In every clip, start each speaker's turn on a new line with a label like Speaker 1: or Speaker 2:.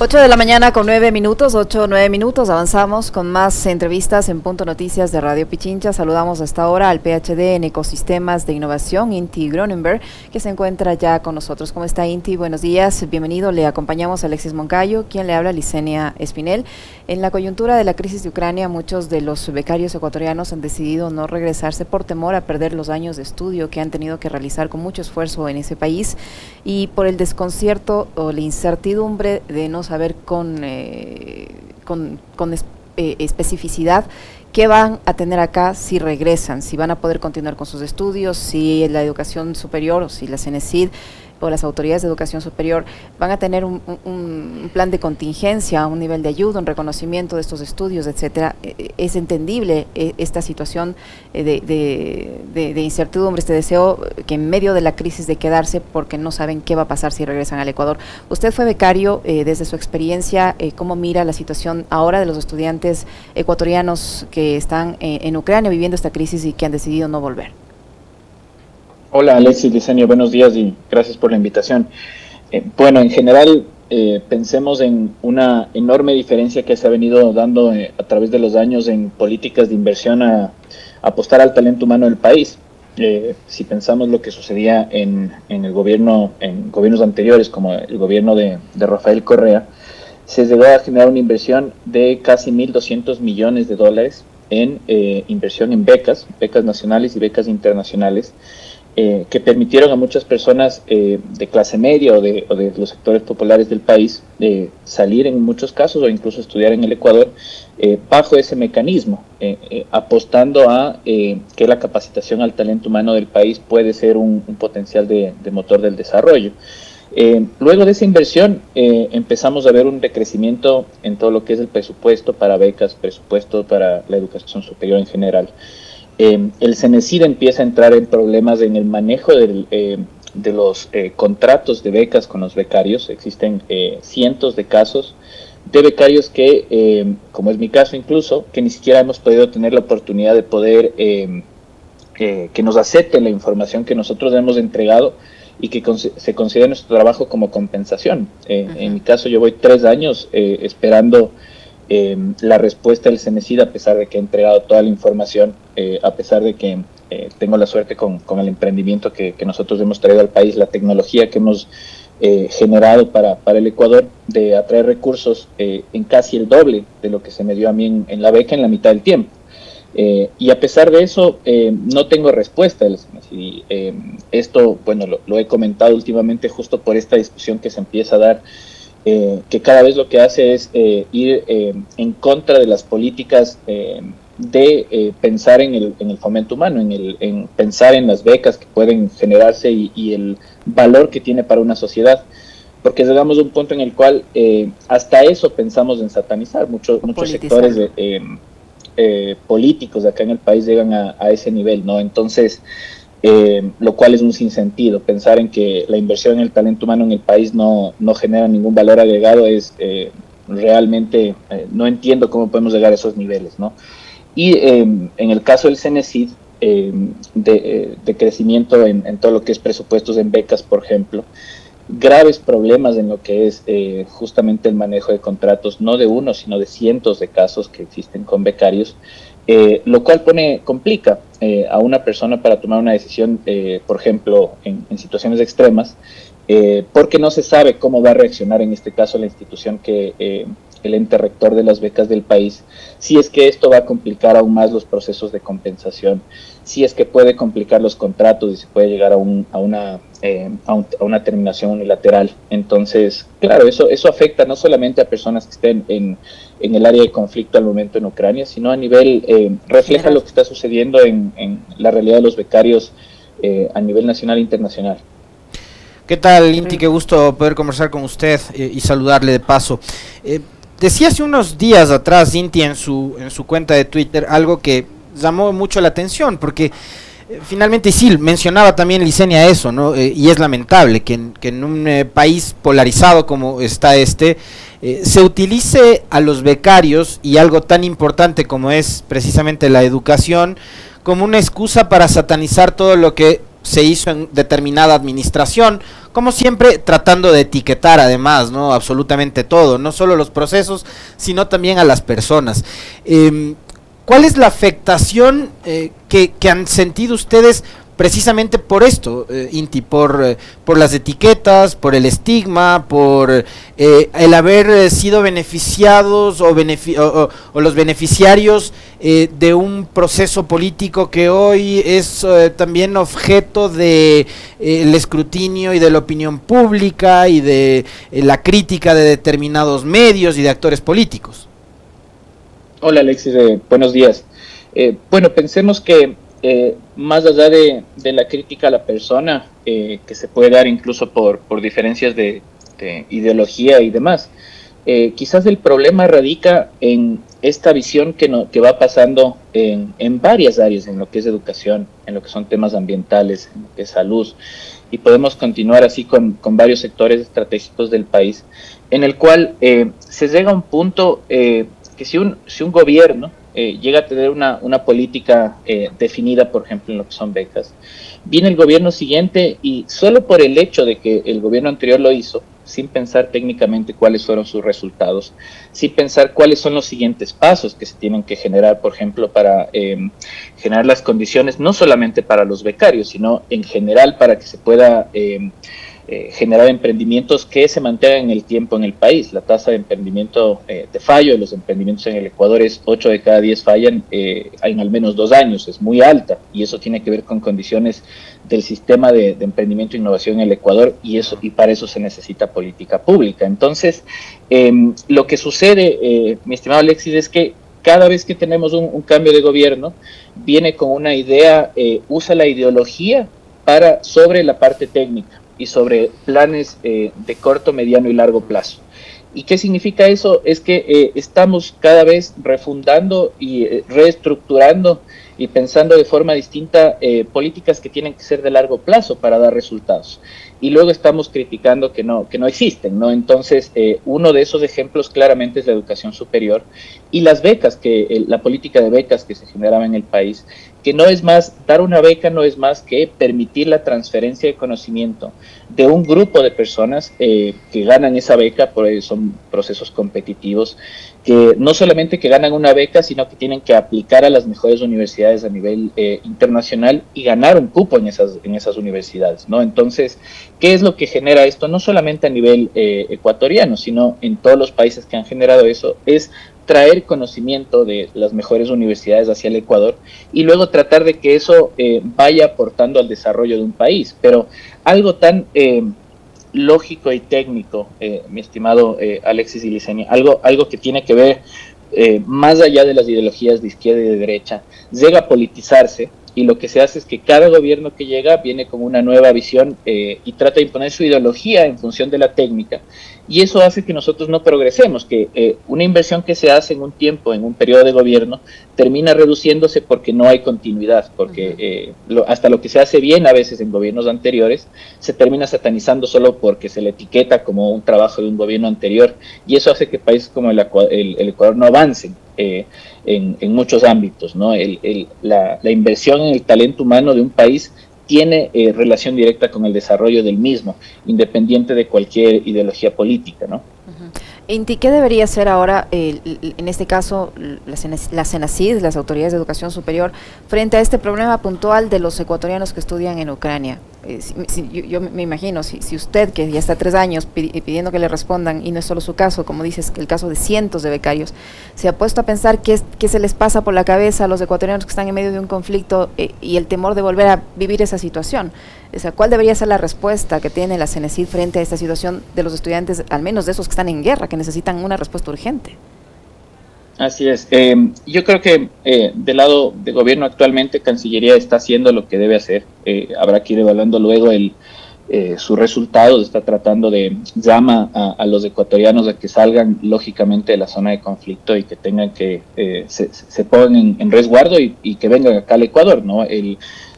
Speaker 1: 8 de la mañana con 9 minutos, 9 minutos, avanzamos con más entrevistas en Punto Noticias de Radio Pichincha. Saludamos hasta ahora al PhD en Ecosistemas de Innovación, Inti Gronenberg, que se encuentra ya con nosotros. ¿Cómo está, Inti? Buenos días, bienvenido. Le acompañamos a Alexis Moncayo, quien le habla, Licenia Espinel. En la coyuntura de la crisis de Ucrania, muchos de los becarios ecuatorianos han decidido no regresarse por temor a perder los años de estudio que han tenido que realizar con mucho esfuerzo en ese país y por el desconcierto o la incertidumbre de no saber con especificidad qué van a tener acá si regresan, si van a poder continuar con sus estudios, si la educación superior o si la CENESID o las autoridades de educación superior van a tener un plan de contingencia, un nivel de ayuda, un reconocimiento de estos estudios, etcétera. Es entendible esta situación de incertidumbre, este deseo que en medio de la crisis de quedarse porque no saben qué va a pasar si regresan al Ecuador. Usted fue becario, desde su experiencia, ¿cómo mira la situación ahora de los estudiantes ecuatorianos que están en Ucrania viviendo esta crisis y que han decidido no volver?
Speaker 2: Hola Alexis, Licenio, buenos días y gracias por la invitación. Bueno, en general pensemos en una enorme diferencia que se ha venido dando a través de los años en políticas de inversión a apostar al talento humano del país. Si pensamos lo que sucedía en el gobierno, en gobiernos anteriores como el gobierno de Rafael Correa, se llegó a generar una inversión de casi 1.200 millones de dólares en inversión en becas nacionales y becas internacionales, que permitieron a muchas personas de clase media o de los sectores populares del país salir en muchos casos o incluso estudiar en el Ecuador bajo ese mecanismo, apostando a que la capacitación al talento humano del país puede ser un potencial de motor del desarrollo. Luego de esa inversión empezamos a ver un decrecimiento en todo lo que es el presupuesto para becas, presupuesto para la educación superior en general. El CENESID empieza a entrar en problemas en el manejo de los contratos de becas con los becarios. Existen cientos de casos de becarios que, como es mi caso incluso, que ni siquiera hemos podido tener la oportunidad de poder que nos acepten la información que nosotros hemos entregado y que se considere nuestro trabajo como compensación. En mi caso yo voy 3 años esperando la respuesta del CENESID, a pesar de que he entregado toda la información, a pesar de que tengo la suerte con el emprendimiento que nosotros hemos traído al país, la tecnología que hemos generado para el Ecuador, de atraer recursos en casi el doble de lo que se me dio a mí en la beca en la mitad del tiempo. Y a pesar de eso, no tengo respuesta del CENESID. Esto, bueno, lo he comentado últimamente justo por esta discusión que se empieza a dar, que cada vez lo que hace es ir en contra de las políticas de pensar en el fomento humano, en pensar en las becas que pueden generarse y el valor que tiene para una sociedad, porque llegamos a un punto en el cual hasta eso pensamos en satanizar. Muchos sectores políticos de acá en el país llegan a ese nivel, ¿no? Entonces, lo cual es un sinsentido. Pensar en que la inversión en el talento humano en el país no genera ningún valor agregado es realmente, no entiendo cómo podemos llegar a esos niveles, ¿no? Y en el caso del CENESID, de crecimiento en todo lo que es presupuestos en becas, por ejemplo, graves problemas en lo que es justamente el manejo de contratos, no de uno, sino de cientos de casos que existen con becarios, lo cual complica a una persona para tomar una decisión, por ejemplo, en situaciones extremas, porque no se sabe cómo va a reaccionar en este caso la institución el ente rector de las becas del país, si es que esto va a complicar aún más los procesos de compensación, si es que puede complicar los contratos y se puede llegar a una terminación unilateral. Entonces, claro, eso afecta no solamente a personas que estén en el área de conflicto al momento en Ucrania, sino a nivel, refleja lo que está sucediendo en la realidad de los becarios a nivel nacional e internacional.
Speaker 3: ¿Qué tal, Inti? Qué gusto poder conversar con usted y saludarle de paso. Decía hace unos días atrás, Inti, en su cuenta de Twitter, algo que llamó mucho la atención, porque finalmente, sí, mencionaba también Licenia eso, ¿no? Y es lamentable que en un país polarizado como está se utilice a los becarios y algo tan importante como es precisamente la educación como una excusa para satanizar todo lo que se hizo en determinada administración, como siempre tratando de etiquetar además, ¿no? Absolutamente todo, no solo los procesos, sino también a las personas. ¿Cuál es la afectación que han sentido ustedes precisamente por esto, Inti, por las etiquetas, por el estigma, por el haber sido beneficiados o los beneficiarios de un proceso político que hoy es también objeto de el escrutinio y de la opinión pública y de la crítica de determinados medios y de actores políticos?
Speaker 2: Hola Alexis, buenos días. Bueno, pensemos que más allá de la crítica a la persona, que se puede dar incluso por diferencias de ideología y demás, quizás el problema radica en esta visión que va pasando en varias áreas, en lo que es educación, en lo que son temas ambientales, en lo que es salud, y podemos continuar así con varios sectores estratégicos del país, en el cual se llega a un punto que si un gobierno llega a tener una política definida, por ejemplo, en lo que son becas, viene el gobierno siguiente y solo por el hecho de que el gobierno anterior lo hizo, sin pensar técnicamente cuáles fueron sus resultados, sin pensar cuáles son los siguientes pasos que se tienen que generar, por ejemplo, para generar las condiciones, no solamente para los becarios, sino en general para que se pueda generar emprendimientos que se mantengan en el tiempo en el país. La tasa de emprendimiento de fallo de los emprendimientos en el Ecuador es 8 de cada 10 fallan en al menos 2 años, es muy alta, y eso tiene que ver con condiciones del sistema de emprendimiento e innovación en el Ecuador, y para eso se necesita política pública. Entonces, lo que sucede, mi estimado Alexis, es que cada vez que tenemos un cambio de gobierno, viene con una idea, usa la ideología sobre la parte técnica y sobre planes de corto, mediano y largo plazo. ¿Y qué significa eso? Es que estamos cada vez refundando y reestructurando y pensando de forma distinta políticas que tienen que ser de largo plazo para dar resultados. Y luego estamos criticando que no existen, ¿no? Entonces, uno de esos ejemplos claramente es la educación superior y las becas, la política de becas que se generaba en el país, que no es más, dar una beca no es más que permitir la transferencia de conocimiento de un grupo de personas que ganan esa beca, por eso son procesos competitivos, que no solamente que ganan una beca, sino que tienen que aplicar a las mejores universidades a nivel internacional y ganar un cupo en esas universidades, ¿no? Entonces, ¿qué es lo que genera esto? No solamente a nivel ecuatoriano, sino en todos los países que han generado eso, es traer conocimiento de las mejores universidades hacia el Ecuador y luego tratar de que eso vaya aportando al desarrollo de un país. Pero algo tan lógico y técnico, mi estimado Alexis y Licenia, algo que tiene que ver más allá de las ideologías de izquierda y de derecha, llega a politizarse, y lo que se hace es que cada gobierno que llega viene con una nueva visión y trata de imponer su ideología en función de la técnica, y eso hace que nosotros no progresemos, que una inversión que se hace en un tiempo, en un periodo de gobierno, termina reduciéndose porque no hay continuidad, porque hasta lo que se hace bien a veces en gobiernos anteriores, se termina satanizando solo porque se le etiqueta como un trabajo de un gobierno anterior, y eso hace que países como el Ecuador no avancen en muchos ámbitos, ¿no? La inversión en el talento humano de un país tiene relación directa con el desarrollo del mismo, independiente de cualquier ideología política, ¿no?
Speaker 1: Inti, ¿qué debería hacer ahora, en este caso, la CENACID, las autoridades de educación superior, frente a este problema puntual de los ecuatorianos que estudian en Ucrania? Yo me imagino, si usted, que ya está 3 años pidiendo que le respondan, y no es solo su caso, como dices, el caso de cientos de becarios, se ha puesto a pensar qué se les pasa por la cabeza a los ecuatorianos que están en medio de un conflicto y el temor de volver a vivir esa situación. O sea, ¿cuál debería ser la respuesta que tiene la CENESID frente a esta situación de los estudiantes, al menos de esos que están en guerra, que necesitan una respuesta urgente?
Speaker 2: Así es. Yo creo que del lado de gobierno actualmente, Cancillería está haciendo lo que debe hacer. Habrá que ir evaluando luego sus resultados. Está tratando llama a los ecuatorianos a que salgan lógicamente de la zona de conflicto y que tengan que se pongan en resguardo y que vengan acá al Ecuador, ¿no?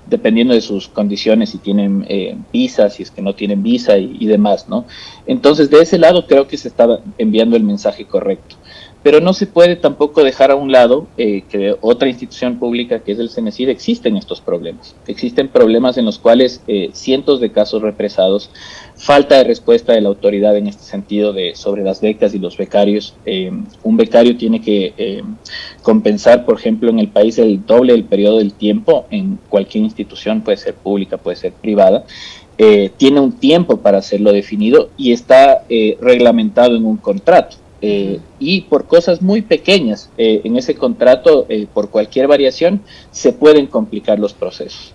Speaker 2: Dependiendo de sus condiciones, si tienen visa, si es que no tienen visa y demás, ¿no? Entonces, de ese lado creo que se está enviando el mensaje correcto. pero no se puede tampoco dejar a un lado que otra institución pública, que es el CENESID, existen estos problemas. Existen problemas en los cuales cientos de casos represados, falta de respuesta de la autoridad en este sentido sobre las becas y los becarios. Un becario tiene que compensar, por ejemplo, en el país el doble del periodo del tiempo en cualquier institución, puede ser pública, puede ser privada. Tiene un tiempo para hacerlo definido y está reglamentado en un contrato. Y por cosas muy pequeñas en ese contrato, por cualquier variación, se pueden complicar los procesos.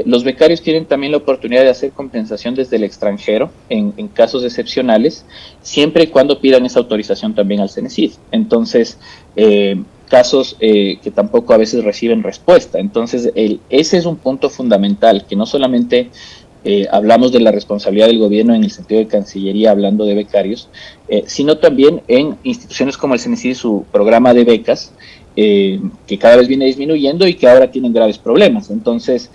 Speaker 2: Los becarios tienen también la oportunidad de hacer compensación desde el extranjero en casos excepcionales, siempre y cuando pidan esa autorización también al CENESID. Entonces, casos que tampoco a veces reciben respuesta. Entonces, ese es un punto fundamental, que no solamente hablamos de la responsabilidad del gobierno en el sentido de Cancillería, hablando de becarios, sino también en instituciones como el CENESID, su programa de becas, que cada vez viene disminuyendo y que ahora tienen graves problemas. Entonces,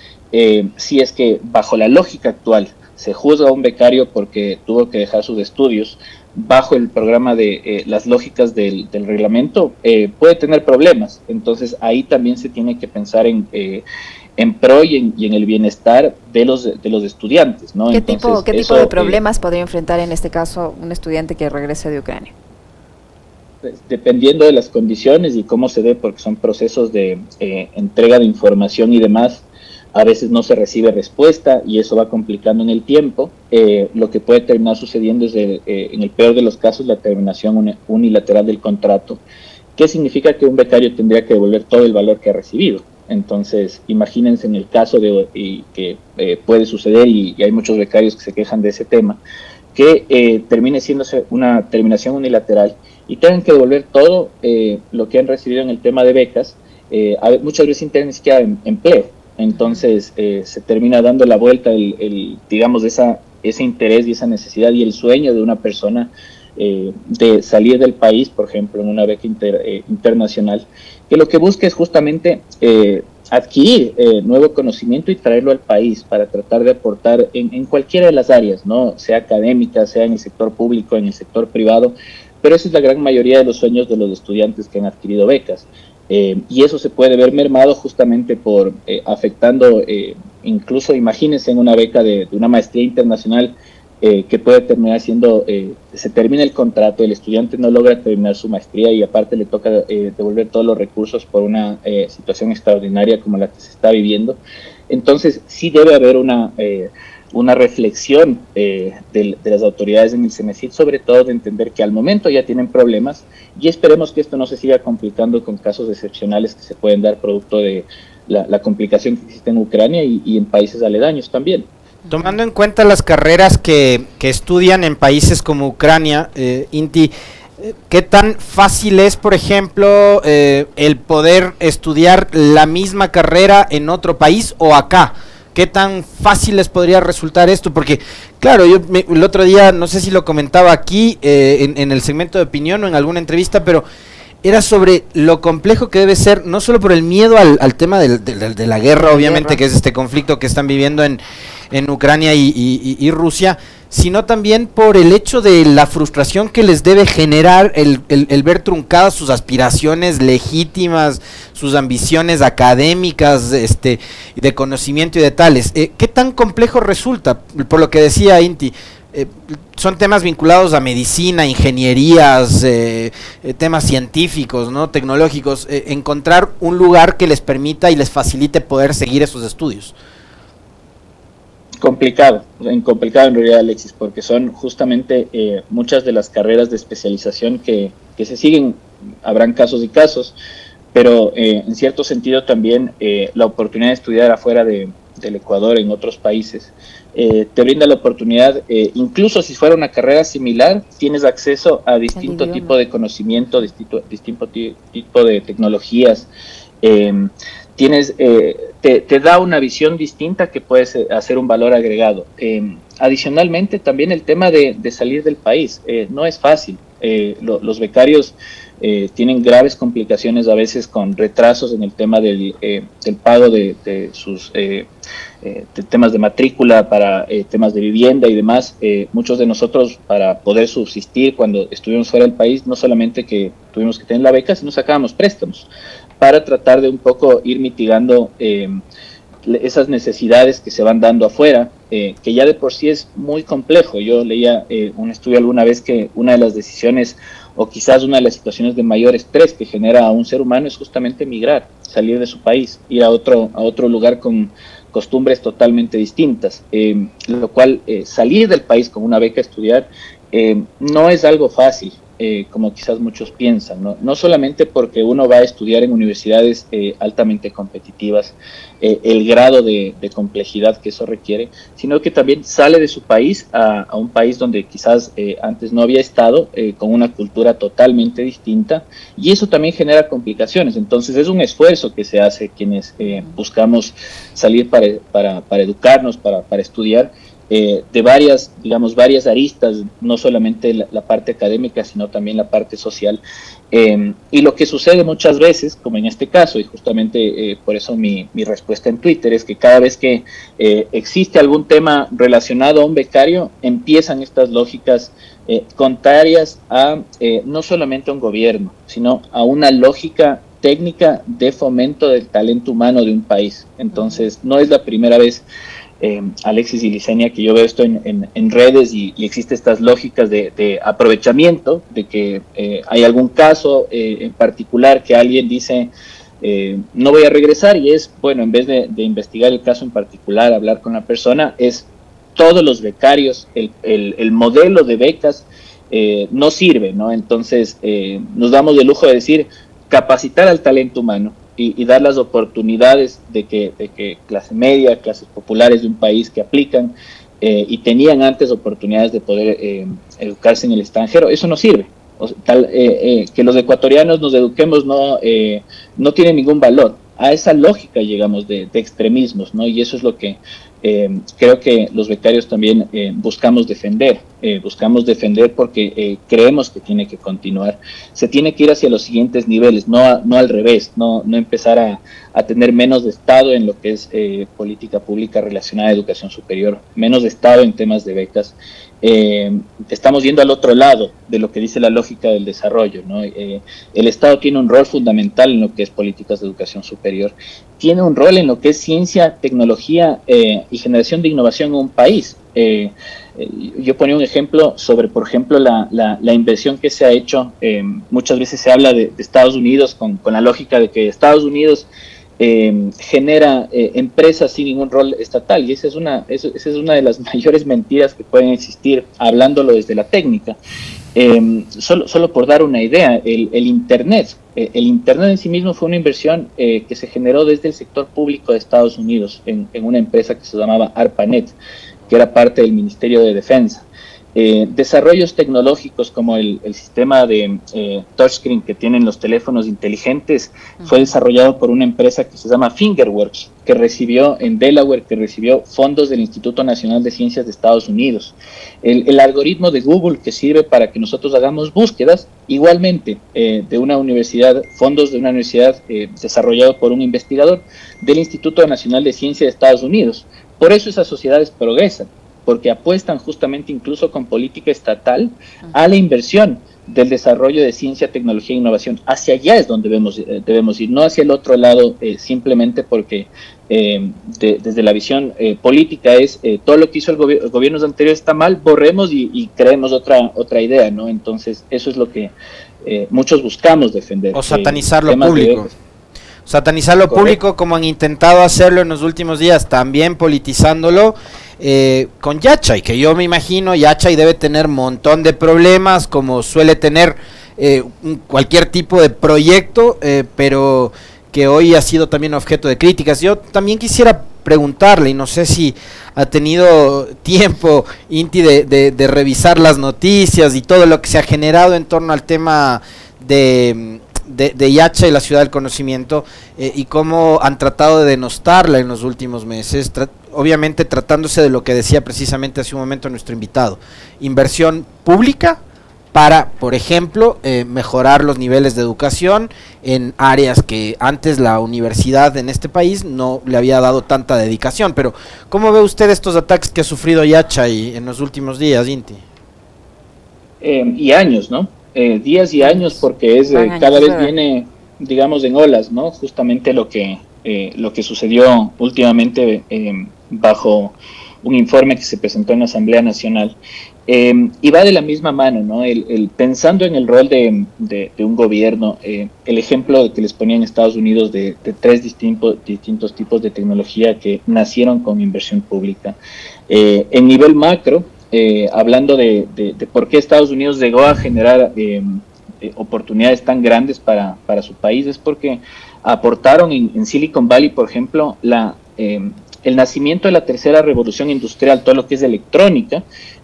Speaker 2: si es que bajo la lógica actual se juzga a un becario porque tuvo que dejar sus estudios, bajo el programa de las lógicas del reglamento, puede tener problemas. Entonces, ahí también se tiene que pensar en pro y en el bienestar de los estudiantes, ¿no?
Speaker 1: ¿Qué tipo de problemas podría enfrentar en este caso un estudiante que regrese de Ucrania?
Speaker 2: Pues, dependiendo de las condiciones y cómo se dé, porque son procesos de entrega de información y demás, a veces no se recibe respuesta y eso va complicando en el tiempo. Lo que puede terminar sucediendo es, en el peor de los casos, la terminación unilateral del contrato, que significa que un becario tendría que devolver todo el valor que ha recibido. Entonces, imagínense en el caso que puede suceder, y hay muchos becarios que se quejan de ese tema, que termine siéndose una terminación unilateral y tengan que devolver todo lo que han recibido en el tema de becas, muchas veces sin tener ni siquiera empleo. Entonces, se termina dando la vuelta, digamos, ese interés y esa necesidad y el sueño de una persona de salir del país, por ejemplo, en una beca internacional, que lo que busca es justamente adquirir nuevo conocimiento y traerlo al país para tratar de aportar en cualquiera de las áreas, ¿no? Sea académica, sea en el sector público, en el sector privado, pero esa es la gran mayoría de los sueños de los estudiantes que han adquirido becas. Y eso se puede ver mermado justamente por afectando, incluso imagínense en una beca de una maestría internacional, que puede terminar siendo, se termina el contrato, el estudiante no logra terminar su maestría y aparte le toca devolver todos los recursos por una situación extraordinaria como la que se está viviendo. Entonces sí debe haber una reflexión de las autoridades en el CENESID, sobre todo de entender que al momento ya tienen problemas y esperemos que esto no se siga complicando con casos excepcionales que se pueden dar producto de la complicación que existe en Ucrania y en países aledaños también.
Speaker 3: Tomando en cuenta las carreras que estudian en países como Ucrania, Inti, ¿qué tan fácil es, por ejemplo, el poder estudiar la misma carrera en otro país o acá? ¿Qué tan fácil les podría resultar esto? Porque, claro, el otro día, no sé si lo comentaba aquí, en el segmento de opinión o en alguna entrevista, pero era sobre lo complejo que debe ser, no solo por el miedo al tema de la guerra, obviamente, que es este conflicto que están viviendo en Ucrania y Rusia, sino también por el hecho de la frustración que les debe generar el ver truncadas sus aspiraciones legítimas, sus ambiciones académicas, de conocimiento y de tales. ¿Qué tan complejo resulta? Por lo que decía Inti, son temas vinculados a medicina, ingenierías, temas científicos, ¿no? Tecnológicos, encontrar un lugar que les permita y les facilite poder seguir esos estudios.
Speaker 2: Complicado en realidad, Alexis, porque son justamente muchas de las carreras de especialización que se siguen. Habrán casos y casos, pero en cierto sentido también la oportunidad de estudiar afuera del Ecuador, en otros países, te brinda la oportunidad, incluso si fuera una carrera similar, tienes acceso a distinto tipo de conocimiento, distinto tipo de tecnologías. Te da una visión distinta que puedes hacer un valor agregado. Adicionalmente, también el tema de salir del país no es fácil. Los becarios tienen graves complicaciones a veces con retrasos en el tema del pago de sus temas de matrícula, para temas de vivienda y demás. Muchos de nosotros, para poder subsistir cuando estuvimos fuera del país, no solamente que tuvimos que tener la beca, sino sacábamos préstamos para tratar de un poco ir mitigando esas necesidades que se van dando afuera, que ya de por sí es muy complejo. Yo leía un estudio alguna vez que una de las decisiones o quizás una de las situaciones de mayor estrés que genera a un ser humano es justamente emigrar, salir de su país, ir a otro lugar con costumbres totalmente distintas, lo cual salir del país con una beca a estudiar no es algo fácil. Como quizás muchos piensan, no solamente porque uno va a estudiar en universidades altamente competitivas, el grado de complejidad que eso requiere, sino que también sale de su país a un país donde quizás antes no había estado, con una cultura totalmente distinta, y eso también genera complicaciones. Entonces es un esfuerzo que se hace quienes buscamos salir para educarnos, para estudiar, de varias aristas, no solamente la parte académica, sino también la parte social. Y lo que sucede muchas veces, como en este caso, y justamente por eso mi respuesta en Twitter, es que cada vez que existe algún tema relacionado a un becario, empiezan estas lógicas contrarias a no solamente a un gobierno, sino a una lógica técnica de fomento del talento humano de un país. Entonces, no es la primera vez, Alexis y Licenia, que yo veo esto en redes y existe estas lógicas de aprovechamiento, de que hay algún caso en particular que alguien dice no voy a regresar, y es, bueno, en vez de investigar el caso en particular, hablar con la persona, es todos los becarios, el modelo de becas no sirve, ¿no? Entonces nos damos el lujo de decir capacitar al talento humano y dar las oportunidades de que clase media, clases populares de un país que aplican y tenían antes oportunidades de poder educarse en el extranjero, eso no sirve. O sea, que los ecuatorianos nos eduquemos no tiene ningún valor. A esa lógica llegamos de extremismos, ¿no? Y eso es lo que creo que los becarios también buscamos defender porque creemos que tiene que continuar. Se tiene que ir hacia los siguientes niveles, no al revés, no empezar a tener menos de Estado en lo que es política pública relacionada a educación superior, menos de Estado en temas de becas. Estamos yendo al otro lado de lo que dice la lógica del desarrollo, ¿no? El Estado tiene un rol fundamental en lo que es políticas de educación superior, tiene un rol en lo que es ciencia, tecnología y generación de innovación en un país. Yo ponía un ejemplo sobre, por ejemplo, la inversión que se ha hecho. Muchas veces se habla de Estados Unidos con la lógica de que Estados Unidos genera empresas sin ningún rol estatal, y esa es una de las mayores mentiras que pueden existir, hablándolo desde la técnica. Solo por dar una idea, el Internet en sí mismo fue una inversión que se generó desde el sector público de Estados Unidos en una empresa que se llamaba ARPANET, que era parte del Ministerio de Defensa. Desarrollos tecnológicos como el sistema de touchscreen que tienen los teléfonos inteligentes fue desarrollado por una empresa que se llama Fingerworks, que recibió en Delaware, que recibió fondos del Instituto Nacional de Ciencias de Estados Unidos. El algoritmo de Google que sirve para que nosotros hagamos búsquedas, igualmente de una universidad, fondos de una universidad desarrollado por un investigador del Instituto Nacional de Ciencias de Estados Unidos. Por eso esas sociedades progresan, porque apuestan justamente incluso con política estatal a la inversión del desarrollo de ciencia, tecnología e innovación. Hacia allá es donde debemos ir, no hacia el otro lado, simplemente porque desde la visión política es todo lo que hizo el gobierno anterior está mal, borremos y creemos otra idea, ¿no? Entonces eso es lo que muchos buscamos defender.
Speaker 3: O satanizar lo público. Satanizar lo público, como han intentado hacerlo en los últimos días, también politizándolo con Yachay, que yo me imagino Yachay debe tener un montón de problemas, como suele tener cualquier tipo de proyecto, pero que hoy ha sido también objeto de críticas. Yo también quisiera preguntarle, y no sé si ha tenido tiempo, Inti, de revisar las noticias y todo lo que se ha generado en torno al tema de Yachay, la ciudad del conocimiento, y cómo han tratado de denostarla en los últimos meses, obviamente tratándose de lo que decía precisamente hace un momento nuestro invitado, inversión pública para, por ejemplo, mejorar los niveles de educación en áreas que antes la universidad en este país no le había dado tanta dedicación. Pero ¿cómo ve usted estos ataques que ha sufrido Yachay en los últimos días, Inti?
Speaker 2: Y años, ¿no? días y años, porque cada vez viene, digamos, en olas, ¿no? Justamente lo que sucedió últimamente bajo un informe que se presentó en la Asamblea Nacional. Y va de la misma mano, ¿no? Pensando en el rol de un gobierno, el ejemplo que les ponía en Estados Unidos de tres distintos tipos de tecnología que nacieron con inversión pública. En nivel macro, hablando de por qué Estados Unidos llegó a generar oportunidades tan grandes para su país, es porque aportaron en Silicon Valley, por ejemplo, el nacimiento de la tercera revolución industrial, todo lo que es electrónica,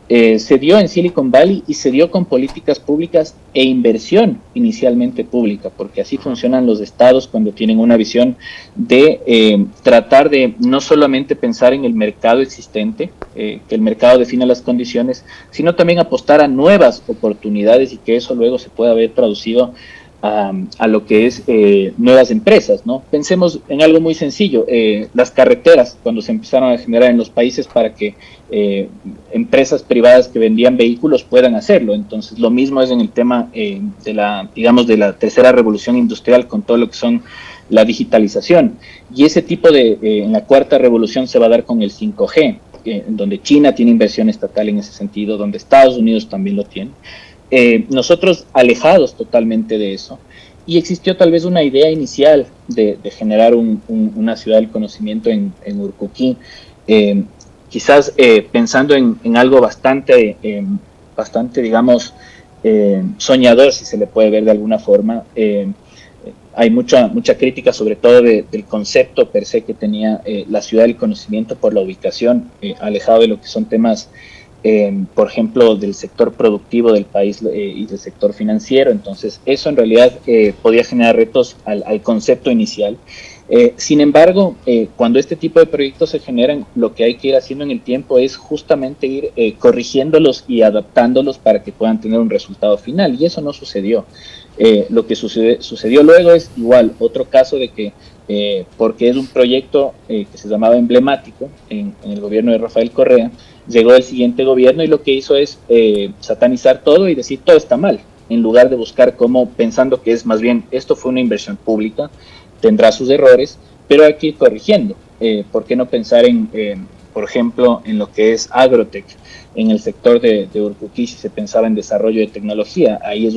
Speaker 2: se dio en Silicon Valley y se dio con políticas públicas e inversión inicialmente pública, porque así funcionan los estados cuando tienen una visión de tratar de no solamente pensar en el mercado existente, que el mercado defina las condiciones, sino también apostar a nuevas oportunidades y que eso luego se pueda ver traducido a lo que es nuevas empresas, ¿no? Pensemos en algo muy sencillo, las carreteras, cuando se empezaron a generar en los países para que empresas privadas que vendían vehículos puedan hacerlo. Entonces, lo mismo es en el tema de la tercera revolución industrial, con todo lo que son la digitalización. Y ese tipo en la cuarta revolución se va a dar con el 5G, donde China tiene inversión estatal en ese sentido, donde Estados Unidos también lo tiene. Nosotros alejados totalmente de eso, y existió tal vez una idea inicial de generar una ciudad del conocimiento en Urcuquí, quizás pensando en algo bastante, digamos, soñador, si se le puede ver de alguna forma. Hay mucha crítica, sobre todo del concepto per se que tenía la ciudad del conocimiento por la ubicación, alejado de lo que son temas por ejemplo, del sector productivo del país y del sector financiero. Entonces, eso en realidad podía generar retos al concepto inicial. Sin embargo, cuando este tipo de proyectos se generan, lo que hay que ir haciendo en el tiempo es justamente ir corrigiéndolos y adaptándolos para que puedan tener un resultado final, y eso no sucedió. Lo que sucedió luego es igual, otro caso de que porque es un proyecto que se llamaba emblemático en el gobierno de Rafael Correa, llegó el siguiente gobierno y lo que hizo es satanizar todo y decir todo está mal, en lugar de buscar cómo, pensando que es más bien, esto fue una inversión pública, tendrá sus errores, pero hay que ir corrigiendo. ¿Por qué no pensar por ejemplo, en lo que es agrotech, en el sector de Urcuquí, si se pensaba en desarrollo de tecnología? Ahí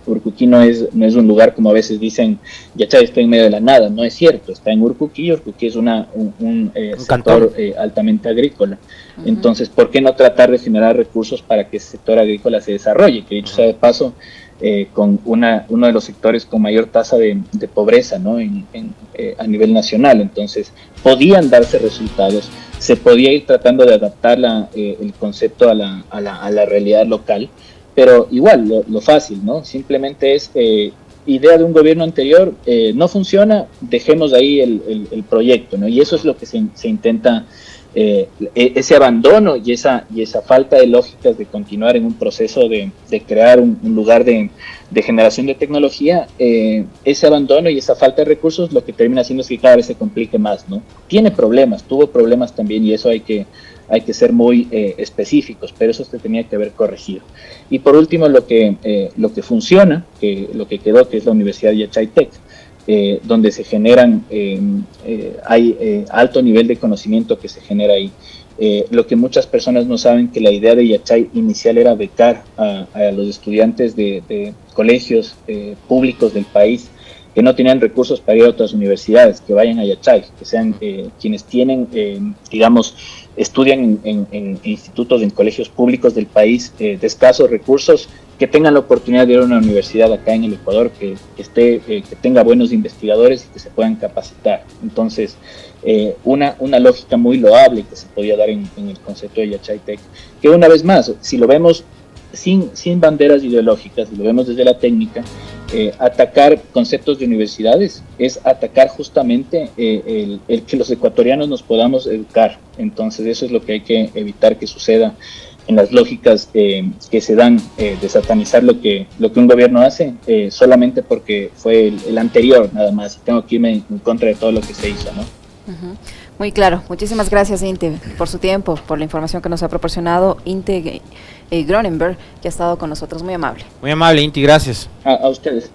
Speaker 2: Urcuquí no es un lugar, como a veces dicen, Yachay está en medio de la nada. No es cierto, está en Urcuquí. Urcuquí es un sector altamente agrícola. Entonces, ¿por qué no tratar de generar recursos para que ese sector agrícola se desarrolle? Que dicho sea de paso, con uno de los sectores con mayor tasa de pobreza, ¿no? A nivel nacional. Entonces, podían darse resultados, se podía ir tratando de adaptar el concepto a la realidad local, pero igual, lo fácil, ¿no? Simplemente es idea de un gobierno anterior, no funciona, dejemos ahí el proyecto, ¿no? Y eso es lo que se intenta, ese abandono y esa falta de lógicas de continuar en un proceso de crear un lugar de generación de tecnología, ese abandono y esa falta de recursos lo que termina haciendo es que cada vez se complique más, ¿no? Tuvo problemas también, y eso hay que ser muy específicos, pero eso se tenía que haber corregido. Y por último, lo que funciona, lo que quedó, que es la Universidad de Yachaytec, donde se generan, hay alto nivel de conocimiento que se genera ahí. Lo que muchas personas no saben, que la idea de Yachay inicial era becar a los estudiantes de colegios públicos del país que no tenían recursos para ir a otras universidades, que vayan a Yachay, que sean quienes tienen, digamos, estudian en institutos, en colegios públicos del país de escasos recursos, que tengan la oportunidad de ir a una universidad acá en el Ecuador, que tenga buenos investigadores y que se puedan capacitar. Entonces, una lógica muy loable que se podía dar en el concepto de Yachaytec, que una vez más, si lo vemos sin banderas ideológicas, si lo vemos desde la técnica, atacar conceptos de universidades es atacar justamente el que los ecuatorianos nos podamos educar. Entonces, eso es lo que hay que evitar que suceda en las lógicas que se dan de satanizar lo que un gobierno hace solamente porque fue el anterior, nada más, y tengo que irme en contra de todo lo que se hizo, ¿no?
Speaker 1: Muy claro. Muchísimas gracias, Inte, por su tiempo, por la información que nos ha proporcionado Inte Gronenberg, que ha estado con nosotros. Muy amable.
Speaker 3: Muy amable, Inti, gracias.
Speaker 2: A ustedes.